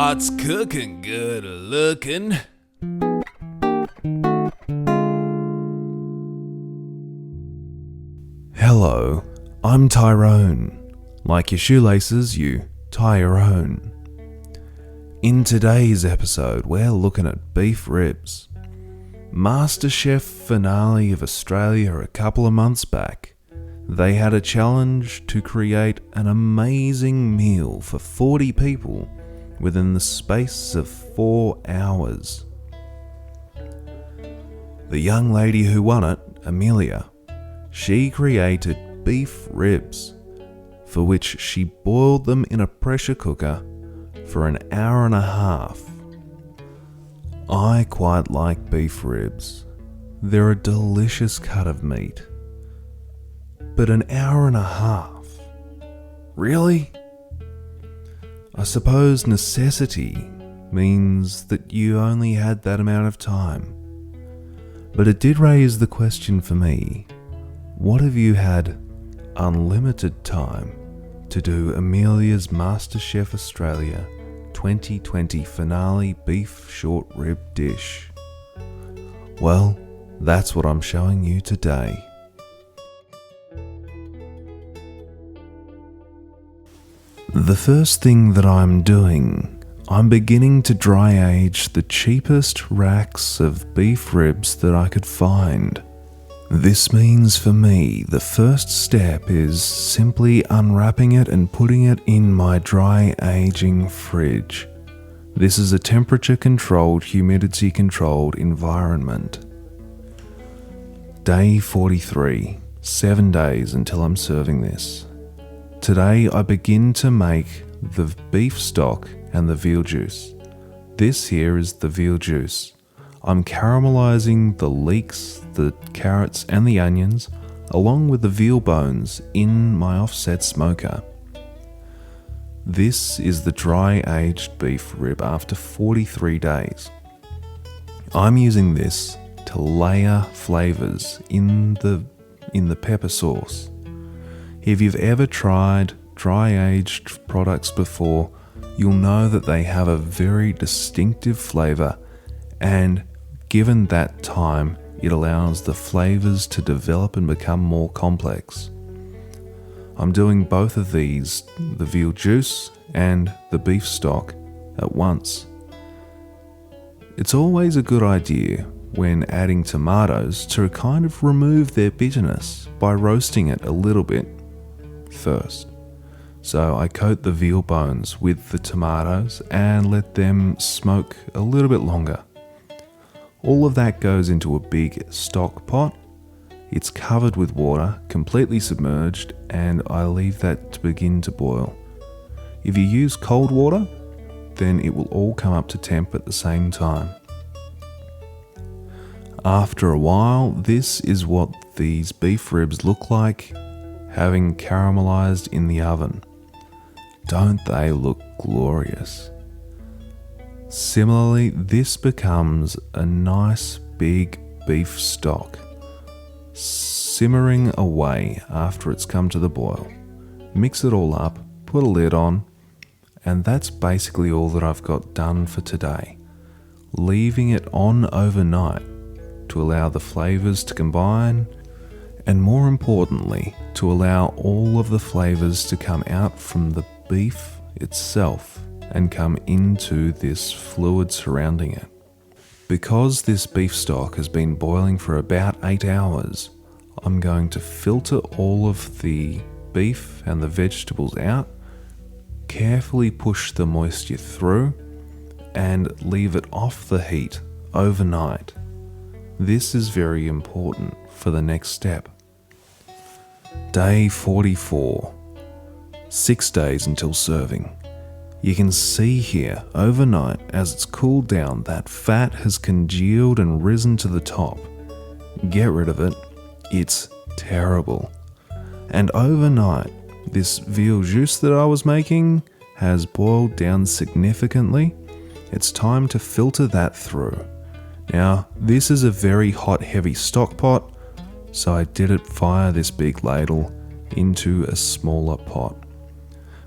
pot's cooking good looking. Hello, I'm Tyrone. Like your shoelaces, you tie your own. In today's episode, we're looking at beef ribs. Masterchef finale of Australia a couple of months back. They had a challenge to create an amazing meal for 40 people within the space of 4 hours. The young lady who won it, Emilia, she created beef ribs, for which she boiled them in a pressure cooker for an hour and a half. I quite like beef ribs. They're a delicious cut of meat. But an hour and a half? Really? I suppose necessity means that you only had that amount of time. But it did raise the question for me, what if you had unlimited time to do Emelia's Masterchef Australia 2020 finale beef short rib dish? Well, that's what I'm showing you today. The first thing that I'm doing, I'm beginning to dry age the cheapest racks of beef ribs that I could find. This means for me, the first step is simply unwrapping it and putting it in my dry aging fridge. This is a temperature controlled, humidity controlled environment. Day 43, 7 days until I'm serving this. Today I begin to make the beef stock and the veal juice. This here is the veal juice. I'm caramelizing the leeks, the carrots and the onions along with the veal bones in my offset smoker. This is the dry aged beef rib after 43 days. I'm using this to layer flavors in the pepper sauce. If you've ever tried dry-aged products before, you'll know that they have a very distinctive flavor, and given that time, it allows the flavors to develop and become more complex. I'm doing both of these, the veal juice and the beef stock, at once. It's always a good idea when adding tomatoes to kind of remove their bitterness by roasting it a little bit first. So I coat the veal bones with the tomatoes and let them smoke a little bit longer. All of that goes into a big stock pot. It's covered with water, completely submerged, and I leave that to begin to boil. If you use cold water, then it will all come up to temp at the same time. After a while, this is what these beef ribs look like, having caramelized in the oven. Don't they look glorious? Similarly, this becomes a nice big beef stock, simmering away after it's come to the boil. Mix it all up, put a lid on, and that's basically all that I've got done for today. Leaving it on overnight to allow the flavors to combine, and more importantly, to allow all of the flavors to come out from the beef itself and come into this fluid surrounding it. Because this beef stock has been boiling for about 8 hours, I'm going to filter all of the beef and the vegetables out, carefully push the moisture through, and leave it off the heat overnight. This is very important for the next step. Day 44, 6 days until serving. You can see here overnight as it's cooled down that fat has congealed and risen to the top. Get rid of it, it's terrible. And overnight, this veal juice that I was making has boiled down significantly. It's time to filter that through. Now, this is a very hot, heavy stock pot, so I did it via this big ladle into a smaller pot.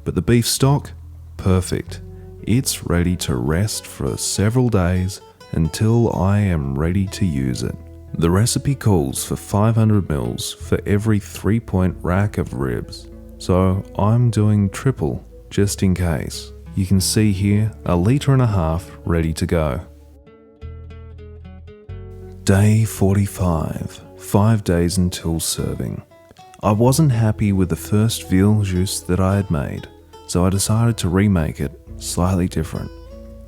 But the beef stock, perfect. It's ready to rest for several days until I am ready to use it. The recipe calls for 500 mils for every 3-point rack of ribs, so I'm doing triple just in case. You can see here 1.5 litres ready to go. Day 45, 5 days until serving. I wasn't happy with the first veal juice that I had made, so I decided to remake it slightly different.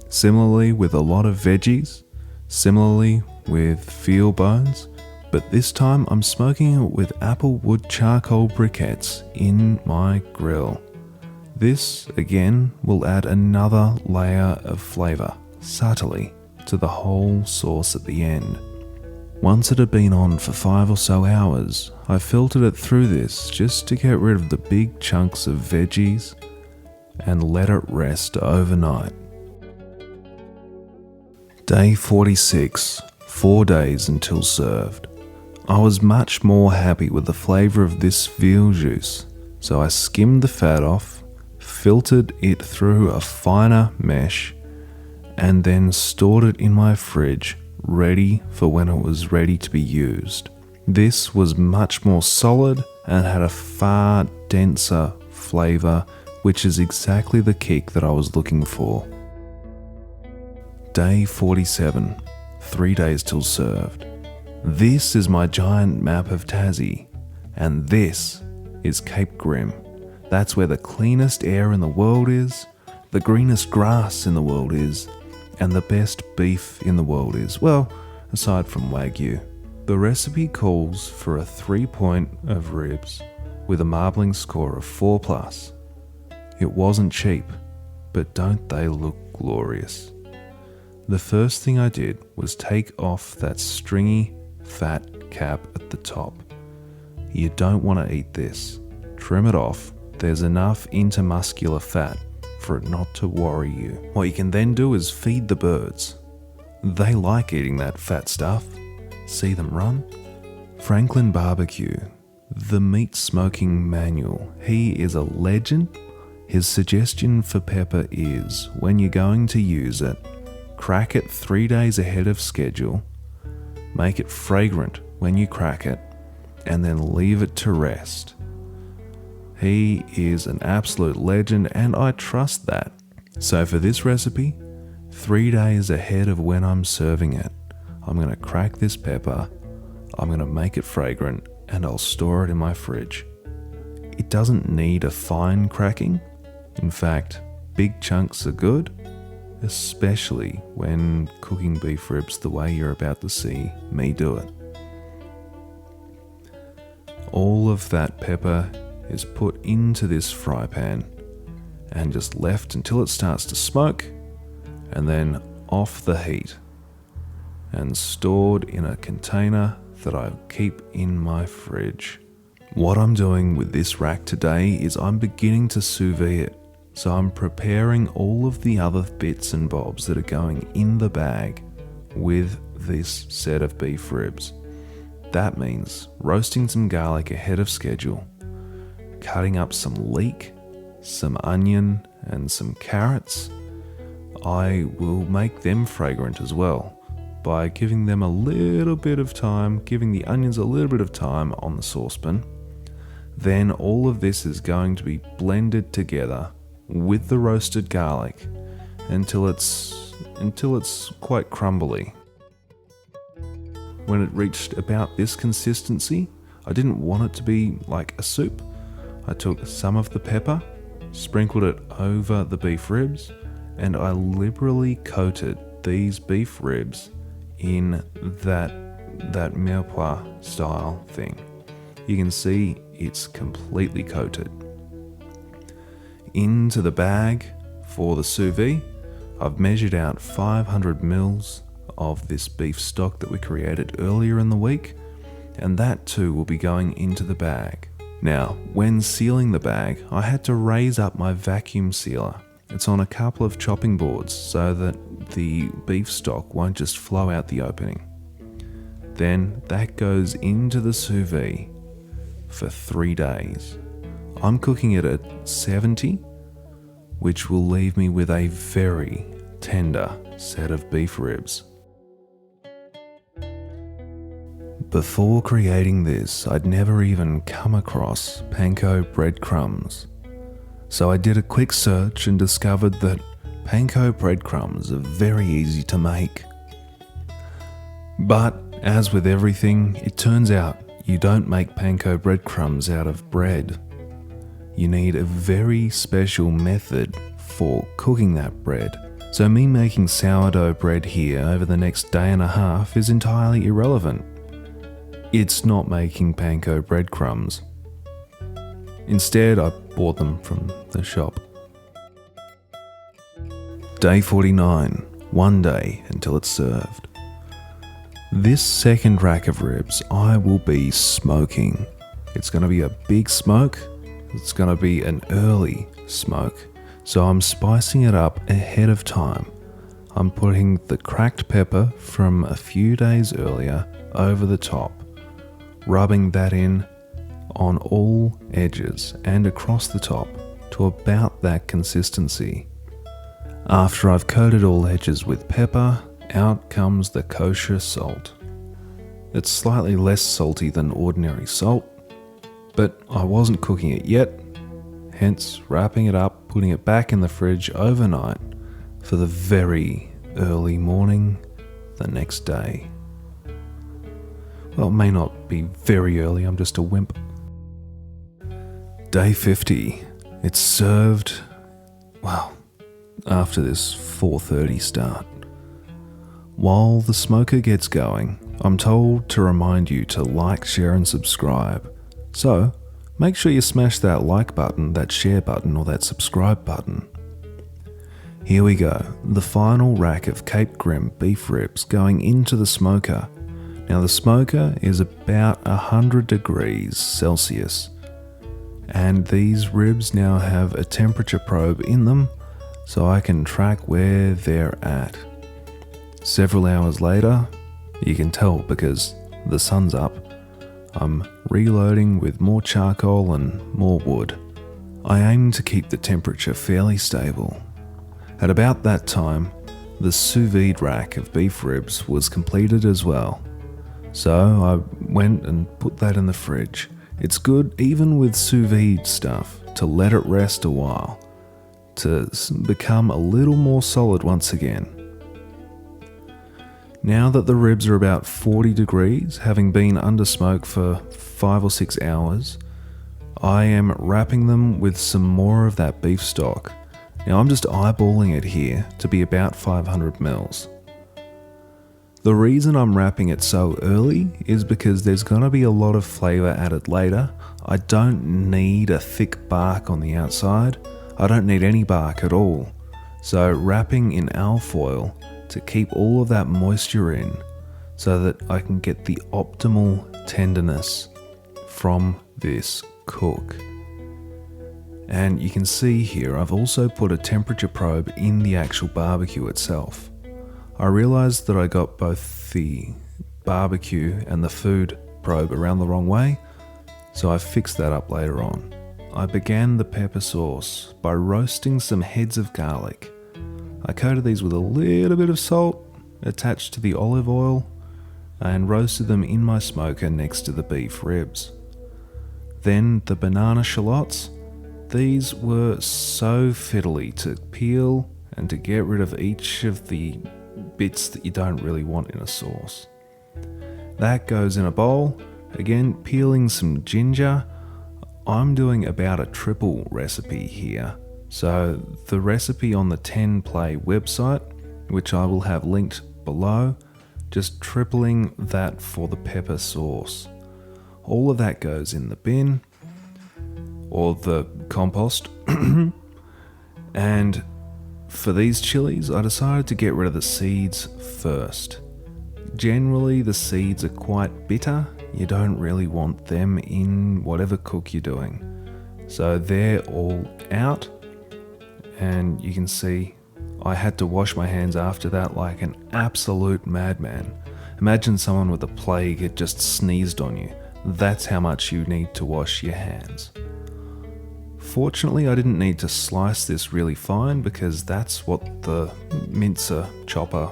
Similarly with a lot of veggies, similarly with veal bones, but this time I'm smoking it with applewood charcoal briquettes in my grill. This, again, will add another layer of flavour, subtly, to the whole sauce at the end. Once it had been on for 5 or so hours, I filtered it through this just to get rid of the big chunks of veggies and let it rest overnight. Day 46, 4 days until served. I was much more happy with the flavour of this veal juice, so I skimmed the fat off, filtered it through a finer mesh, and then stored it in my fridge, ready for when it was ready to be used. This was much more solid and had a far denser flavour, which is exactly the kick that I was looking for. Day 47, 3 days till served. This is my giant map of Tassie, and this is Cape Grim. That's where the cleanest air in the world is, the greenest grass in the world is, and the best beef in the world is, well, aside from Wagyu. The recipe calls for a 3-point of ribs with a marbling score of 4+. It wasn't cheap, but don't they look glorious? The first thing I did was take off that stringy, fat cap at the top. You don't want to eat this. Trim it off. There's enough intermuscular fat for it not to worry you. What you can then do is feed the birds. They like eating that fat stuff. See them run? Franklin Barbecue, the meat smoking manual. He is a legend. His suggestion for pepper is, when you're going to use it, crack it 3 days ahead of schedule, make it fragrant when you crack it, and then leave it to rest. He is an absolute legend, and I trust that. So for this recipe, 3 days ahead of when I'm serving it, I'm going to crack this pepper, I'm going to make it fragrant, and I'll store it in my fridge. It doesn't need a fine cracking. In fact, big chunks are good, especially when cooking beef ribs the way you're about to see me do it. All of that pepper is put into this fry pan and just left until it starts to smoke, and then off the heat and stored in a container that I keep in my fridge. What I'm doing with this rack today is I'm beginning to sous vide it. So I'm preparing all of the other bits and bobs that are going in the bag with this set of beef ribs. That means roasting some garlic ahead of schedule, cutting up some leek, some onion and some carrots. I will make them fragrant as well by giving them a little bit of time, giving the onions a little bit of time on the saucepan. Then all of this is going to be blended together with the roasted garlic until it's quite crumbly. When it reached about this consistency, I didn't want it to be like a soup. I took some of the pepper, sprinkled it over the beef ribs, and I liberally coated these beef ribs in that mirepoix style thing. You can see it's completely coated. Into the bag for the sous vide, I've measured out 500 mils of this beef stock that we created earlier in the week, and that too will be going into the bag. Now, when sealing the bag, I had to raise up my vacuum sealer. It's on a couple of chopping boards so that the beef stock won't just flow out the opening. Then that goes into the sous vide for 3 days. I'm cooking it at 70 which will leave me with a very tender set of beef ribs. Before creating this, I'd never even come across panko breadcrumbs. So I did a quick search and discovered that panko breadcrumbs are very easy to make. But as with everything, it turns out you don't make panko breadcrumbs out of bread. You need a very special method for cooking that bread. So me making sourdough bread here over the next day and a half is entirely irrelevant. It's not making panko breadcrumbs. Instead, I bought them from the shop. Day 49, one day until it's served. This second rack of ribs I will be smoking. It's going to be a big smoke. It's going to be an early smoke. So I'm spicing it up ahead of time. I'm putting the cracked pepper from a few days earlier over the top, rubbing that in on all edges and across the top to about that consistency. After I've coated all edges with pepper, out comes the kosher salt. It's slightly less salty than ordinary salt, but I wasn't cooking it yet, hence wrapping it up, putting it back in the fridge overnight for the very early morning the next day. Well, it may not be very early, I'm just a wimp. Day 50. It's served, well, after this 4:30 start. While the smoker gets going, I'm told to remind you to like, share and subscribe. So, make sure you smash that like button, that share button or that subscribe button. Here we go, the final rack of Cape Grim beef ribs going into the smoker. Now the smoker is about 100 degrees Celsius, and these ribs now have a temperature probe in them so I can track where they're at. Several hours later, you can tell because the sun's up, I'm reloading with more charcoal and more wood. I aim to keep the temperature fairly stable. At about that time, the sous-vide rack of beef ribs was completed as well. So I went and put that in the fridge. It's good, even with sous-vide stuff, to let it rest a while, to become a little more solid once again. Now that the ribs are about 40 degrees, having been under smoke for 5 or 6 hours, I am wrapping them with some more of that beef stock. Now I'm just eyeballing it here to be about 500 mils. The reason I'm wrapping it so early is because there's going to be a lot of flavour added later. I don't need a thick bark on the outside. I don't need any bark at all. So wrapping in alfoil to keep all of that moisture in so that I can get the optimal tenderness from this cook. And you can see here I've also put a temperature probe in the actual barbecue itself. I realised that I got both the barbecue and the food probe around the wrong way, so I fixed that up later on. I began the pepper sauce by roasting some heads of garlic. I coated these with a little bit of salt attached to the olive oil and roasted them in my smoker next to the beef ribs. Then the banana shallots. These were so fiddly to peel and to get rid of each of the bits that you don't really want in a sauce. That goes in a bowl. Again, peeling some ginger. I'm doing about a triple recipe here. So the recipe on the 10 Play website, which I will have linked below, just tripling that for the pepper sauce. All of that goes in the bin, or the compost. And for these chilies, I decided to get rid of the seeds first. Generally, the seeds are quite bitter. You don't really want them in whatever cook you're doing. So they're all out. And you can see I had to wash my hands after that like an absolute madman. Imagine someone with the plague had just sneezed on you. That's how much you need to wash your hands. Fortunately, I didn't need to slice this really fine because that's what the mincer, chopper,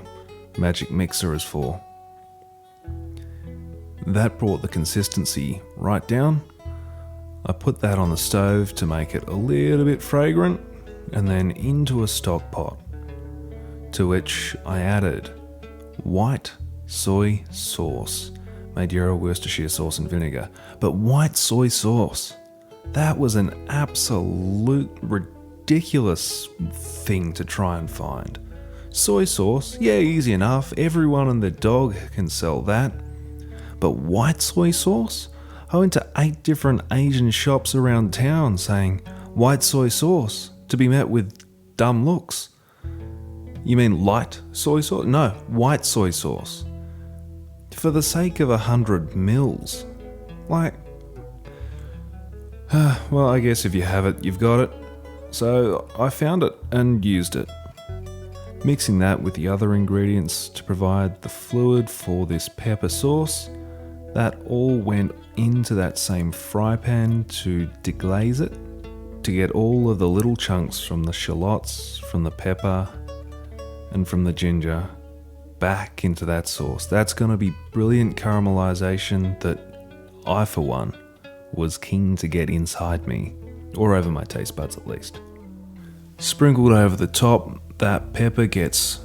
magic mixer is for. That brought the consistency right down. I put that on the stove to make it a little bit fragrant, and then into a stock pot, to which I added white soy sauce, Madeira Worcestershire sauce and vinegar, but white soy sauce. That was an absolute ridiculous thing to try and find. Soy sauce, yeah, easy enough, everyone and their dog can sell that. But white soy sauce? I went to 8 different Asian shops around town saying white soy sauce, to be met with dumb looks. You mean light soy sauce? No, white soy sauce. For the sake of 100 mils. Like, well, I guess if you have it, you've got it. So I found it and used it. Mixing that with the other ingredients to provide the fluid for this pepper sauce, that all went into that same fry pan to deglaze it, to get all of the little chunks from the shallots, from the pepper, and from the ginger back into that sauce. That's going to be brilliant caramelization that I, for one, was keen to get inside me, or over my taste buds at least. Sprinkled over the top, that pepper gets...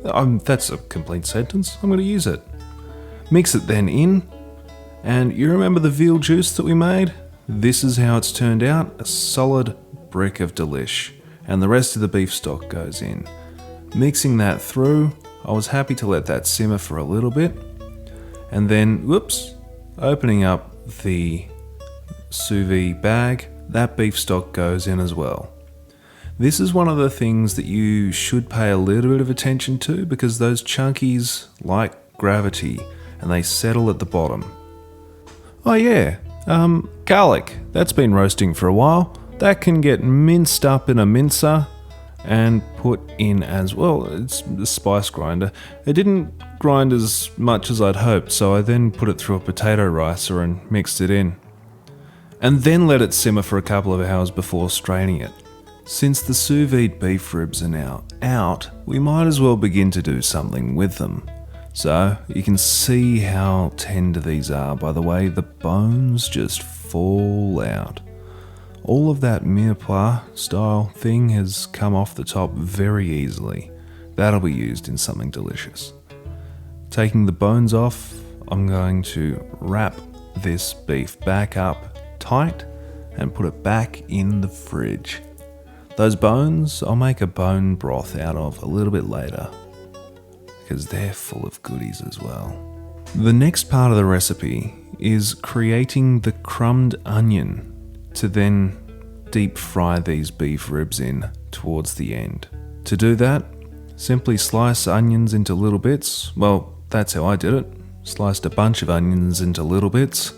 that's a complete sentence, I'm going to use it. Mix it then in, and you remember the veal juice that we made? This is how it's turned out, a solid brick of delish, and the rest of the beef stock goes in. Mixing that through, I was happy to let that simmer for a little bit, and then, opening up the sous-vide bag, that beef stock goes in as well. This is one of the things that you should pay a little bit of attention to because those chunkies like gravity and they settle at the bottom. Oh yeah, garlic, that's been roasting for a while. That can get minced up in a mincer and put in as well. It's a spice grinder. It didn't grind as much as I'd hoped, so I then put it through a potato ricer and mixed it in. And then let it simmer for a couple of hours before straining it. Since the sous vide beef ribs are now out, we might as well begin to do something with them. So you can see how tender these are by the way the bones just fall out. All of that mirepoix style thing has come off the top very easily. That'll be used in something delicious. Taking the bones off, I'm going to wrap this beef back up tight and put it back in the fridge. Those bones, I'll make a bone broth out of a little bit later, because they're full of goodies as well. The next part of the recipe is creating the crumbed onion to then deep fry these beef ribs in towards the end. To do that, simply slice onions into little bits. Well, that's how I did it. Sliced a bunch of onions into little bits.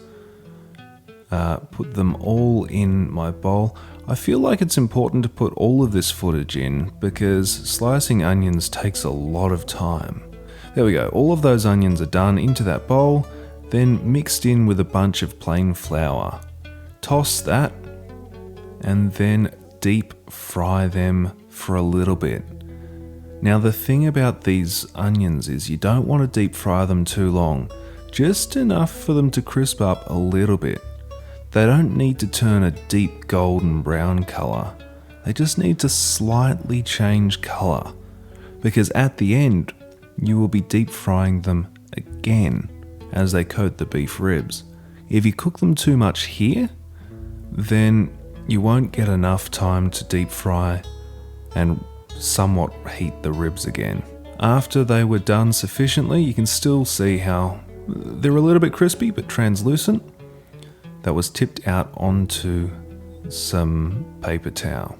Put them all in my bowl. I feel like it's important to put all of this footage in because slicing onions takes a lot of time. There we go, all of those onions are done into that bowl, then mixed in with a bunch of plain flour. Toss that, and then deep fry them for a little bit. Now the thing about these onions is you don't want to deep fry them too long, just enough for them to crisp up a little bit. They don't need to turn a deep golden brown colour, they just need to slightly change colour, because at the end you will be deep frying them again as they coat the beef ribs. If you cook them too much here, then you won't get enough time to deep fry and somewhat heat the ribs again. After they were done sufficiently, you can still see how they're a little bit crispy but translucent. That was tipped out onto some paper towel.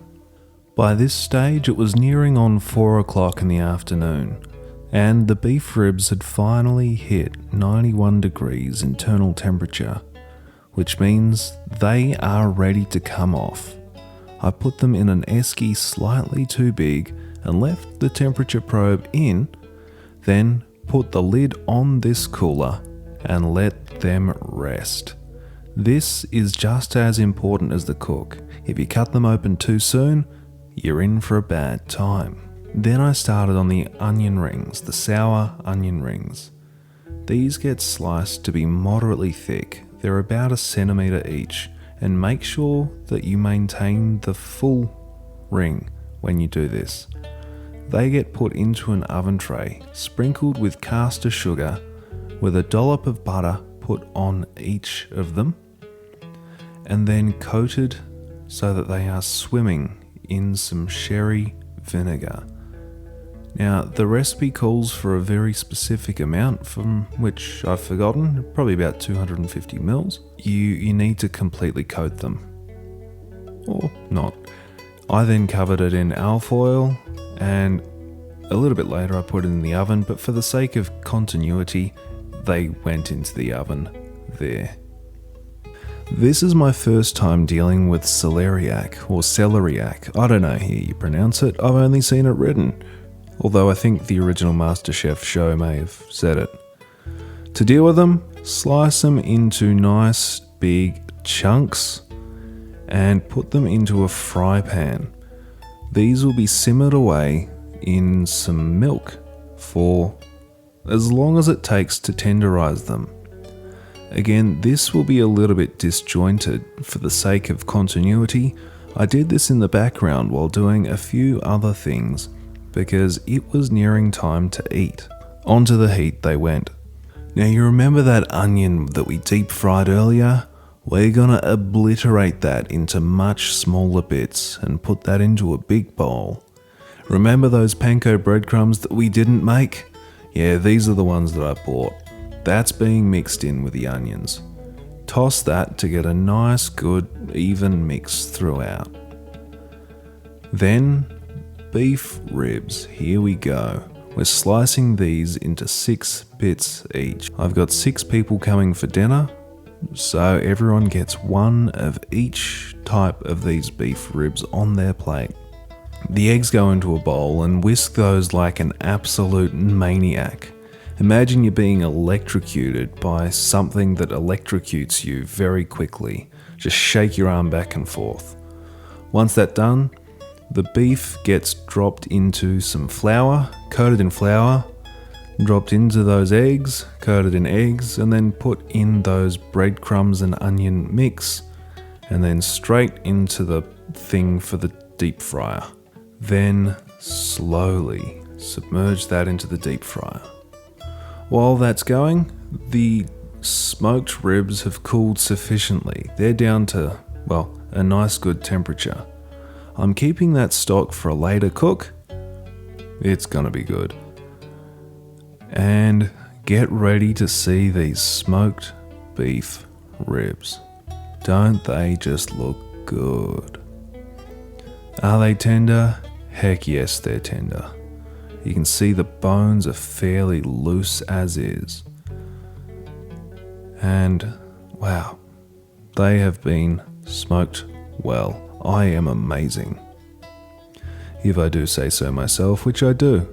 By this stage it was nearing on 4 o'clock in the afternoon, and the beef ribs had finally hit 91 degrees internal temperature, which means they are ready to come off. I put them in an esky slightly too big and left the temperature probe in, then put the lid on this cooler and let them rest. This is just as important as the cook. If you cut them open too soon, you're in for a bad time. Then I started on the onion rings, the sour onion rings. These get sliced to be moderately thick. They're about 1 centimetre each, and make sure that you maintain the full ring when you do this. They get put into an oven tray, sprinkled with caster sugar, with a dollop of butter put on each of them, and then coated so that they are swimming in some sherry vinegar. Now, the recipe calls for a very specific amount, from which I've forgotten, probably about 250 mils. You need to completely coat them. Or not. I then covered it in alfoil, and a little bit later I put it in the oven, but for the sake of continuity, they went into the oven there. This is my first time dealing with celeriac, or celeriac. I don't know how you pronounce it, I've only seen it written. Although I think the original Masterchef show may have said it. To deal with them, slice them into nice big chunks and put them into a fry pan. These will be simmered away in some milk for as long as it takes to tenderize them. Again, this will be a little bit disjointed for the sake of continuity. I did this in the background while doing a few other things, because it was nearing time to eat. Onto the heat they went. Now you remember that onion that we deep fried earlier? We're gonna obliterate that into much smaller bits and put that into a big bowl. Remember those panko breadcrumbs that we didn't make? Yeah, these are the ones that I bought. That's being mixed in with the onions. Toss that to get a nice, good, even mix throughout. Then beef ribs, here we go. We're slicing these into 6 bits each. I've got 6 people coming for dinner, so everyone gets 1 of each type of these beef ribs on their plate. The eggs go into a bowl and whisk those like an absolute maniac. Imagine you're being electrocuted by something that electrocutes you very quickly. Just shake your arm back and forth. Once that's done, the beef gets dropped into some flour, coated in flour, dropped into those eggs, coated in eggs, and then put in those breadcrumbs and onion mix, and then straight into the thing for the deep fryer. Then slowly submerge that into the deep fryer. While that's going, the smoked ribs have cooled sufficiently. They're down to, well, a nice good temperature. I'm keeping that stock for a later cook. It's gonna be good. And get ready to see these smoked beef ribs. Don't they just look good? Are they tender? Heck yes, they're tender. You can see the bones are fairly loose as is. And wow, they have been smoked well. I am amazing, if I do say so myself, which I do.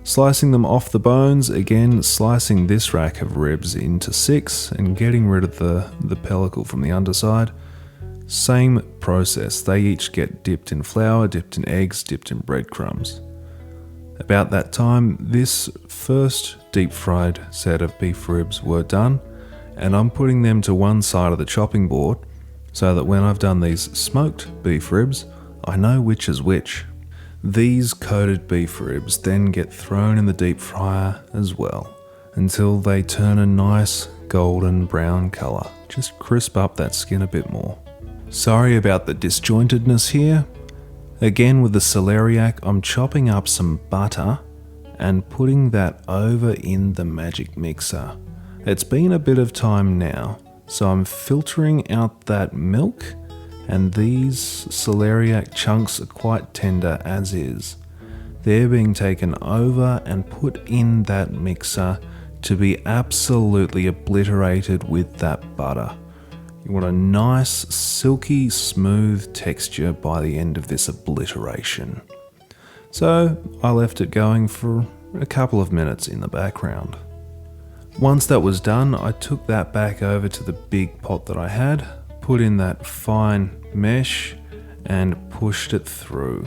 Slicing them off the bones, again slicing this rack of ribs into 6 and getting rid of the pellicle from the underside. Same process, they each get dipped in flour, dipped in eggs, dipped in breadcrumbs. About that time, this first deep fried set of beef ribs were done, and I'm putting them to one side of the chopping board so that when I've done these smoked beef ribs, I know which is which. These coated beef ribs then get thrown in the deep fryer as well, until they turn a nice golden brown colour. Just crisp up that skin a bit more. Sorry about the disjointedness here. Again with the celeriac, I'm chopping up some butter and putting that over in the magic mixer. It's been a bit of time now, so I'm filtering out that milk, and these celeriac chunks are quite tender as is. They're being taken over and put in that mixer to be absolutely obliterated with that butter. You want a nice, silky, smooth texture by the end of this obliteration. So I left it going for a couple of minutes in the background. Once that was done, I took that back over to the big pot that I had, put in that fine mesh, and pushed it through.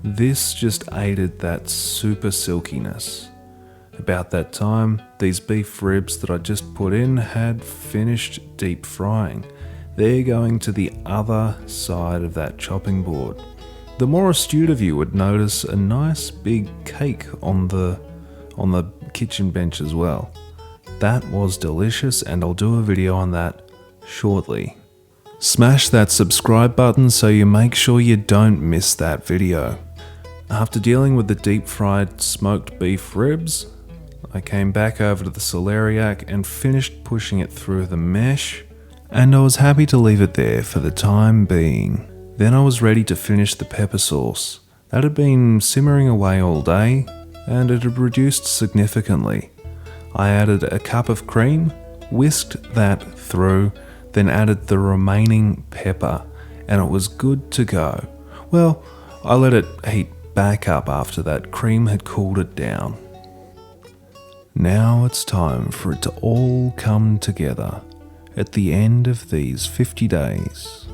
This just aided that super silkiness. About that time, these beef ribs that I just put in had finished deep frying. They're going to the other side of that chopping board. The more astute of you would notice a nice big cake on the kitchen bench as well. That was delicious, and I'll do a video on that shortly. Smash that subscribe button so you make sure you don't miss that video. After dealing with the deep fried smoked beef ribs, I came back over to the celeriac and finished pushing it through the mesh, and I was happy to leave it there for the time being. Then I was ready to finish the pepper sauce. That had been simmering away all day, and it had reduced significantly. I added a cup of cream, whisked that through, then added the remaining pepper, and it was good to go. Well, I let it heat back up after that cream had cooled it down. Now it's time for it to all come together at the end of these 50 days.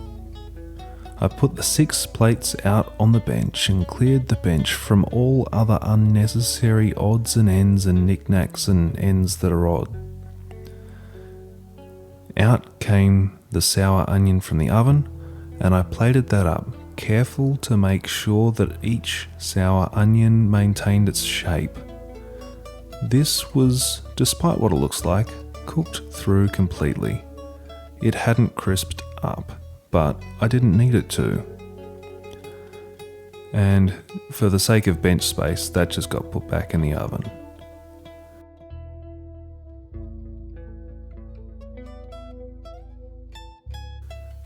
I put the 6 plates out on the bench and cleared the bench from all other unnecessary odds and ends and knickknacks and ends that are odd. Out came the sour onion from the oven, and I plated that up, careful to make sure that each sour onion maintained its shape. This was, despite what it looks like, cooked through completely. It hadn't crisped up, but I didn't need it to. And for the sake of bench space, that just got put back in the oven.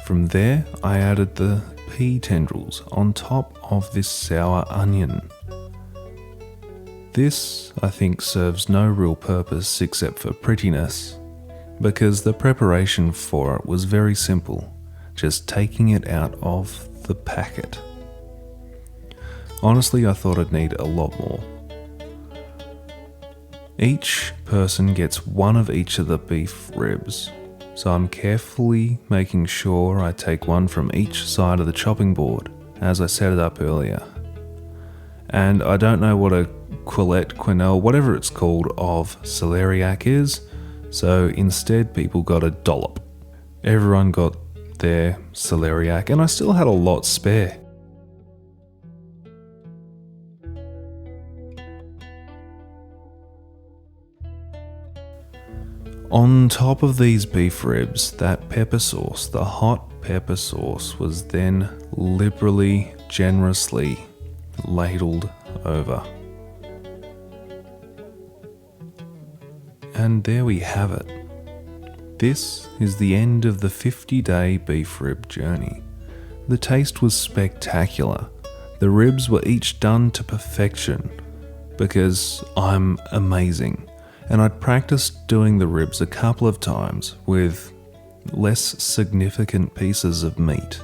From there, I added the pea tendrils on top of this sour onion. This, I think, serves no real purpose except for prettiness, because the preparation for it was very simple, just taking it out of the packet. Honestly, I thought I'd need a lot more. Each person gets one of each of the beef ribs, so I'm carefully making sure I take one from each side of the chopping board, as I set it up earlier. And I don't know what a quenelle, whatever it's called, of celeriac is, so instead people got a dollop. Everyone got their celeriac, and I still had a lot spare. On top of these beef ribs, that pepper sauce, the hot pepper sauce, was then liberally, generously ladled over. And there we have it. This is the end of the 50-day beef rib journey. The taste was spectacular. The ribs were each done to perfection, because I'm amazing. And I'd practiced doing the ribs a couple of times with less significant pieces of meat.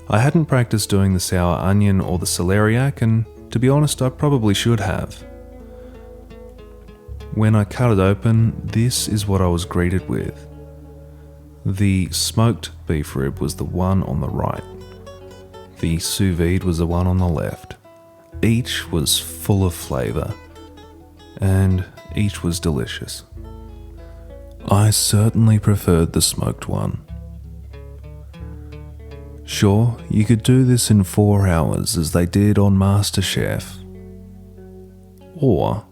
I hadn't practiced doing the sour onion or the celeriac, and to be honest, I probably should have. When I cut it open, this is what I was greeted with. The smoked beef rib was the one on the right. The sous-vide was the one on the left. Each was full of flavour, and each was delicious. I certainly preferred the smoked one. Sure, you could do this in 4 hours as they did on Masterchef. Or,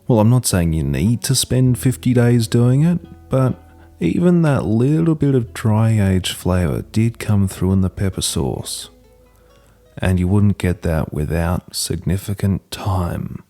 well, I'm not saying you need to spend 50 days doing it, but even that little bit of dry-aged flavour did come through in the pepper sauce. And you wouldn't get that without significant time.